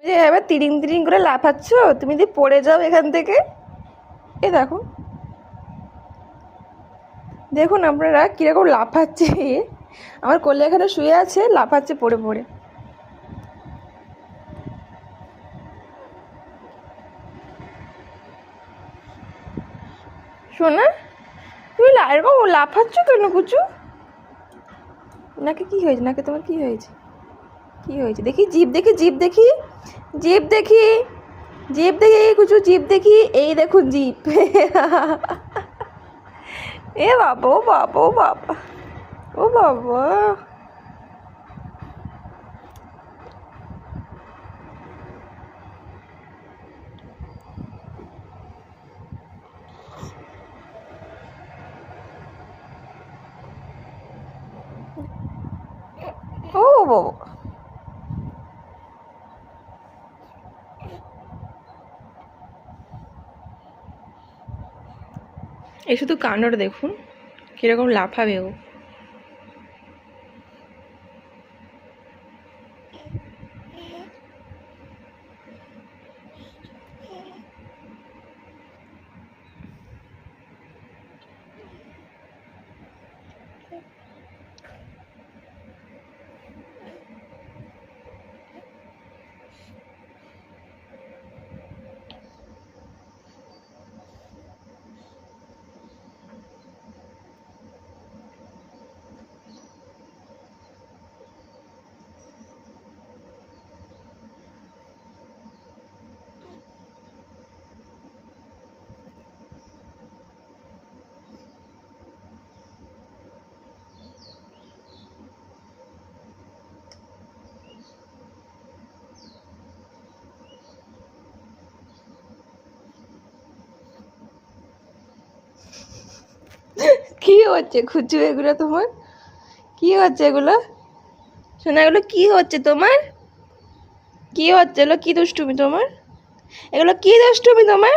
যে এবার তিরিং তিরিং করে লাফাচ্ছ, তুমি যদি পড়ে যাও এখান থেকে। এ দেখো, দেখুন আপনারা কীরকম লাফাচ্ছে। আমার কোলে এখানে শুয়ে আছে, লাফাচ্ছে পড়ে পড়ে। শোনা, তুমি এরকম লাফাচ্ছ কেন কুচু? নাকে কি হয়েছে? নাকে তোমার কি হয়েছে? কি হয়েছে দেখি, জিভ দেখি, জিভ দেখি, জিভ দেখি, জিভ দেখি কুচু, জিভ দেখি। এই দেখুন জিভ। এ বাবা, ও বাবা, ও বাবা, ও বাবা। ও বাবা, এই শুধু কান্ডটা দেখুন কিরকম লাফাবে ও। কি হচ্ছে খুচু এগুলো তোমার? কি হচ্ছে এগুলো? শোনা, এগুলো কি হচ্ছে তোমার? কি হচ্ছে এগুলো? কি দুষ্টুমি তোমার? এগুলো কি দুষ্টুমি তোমার?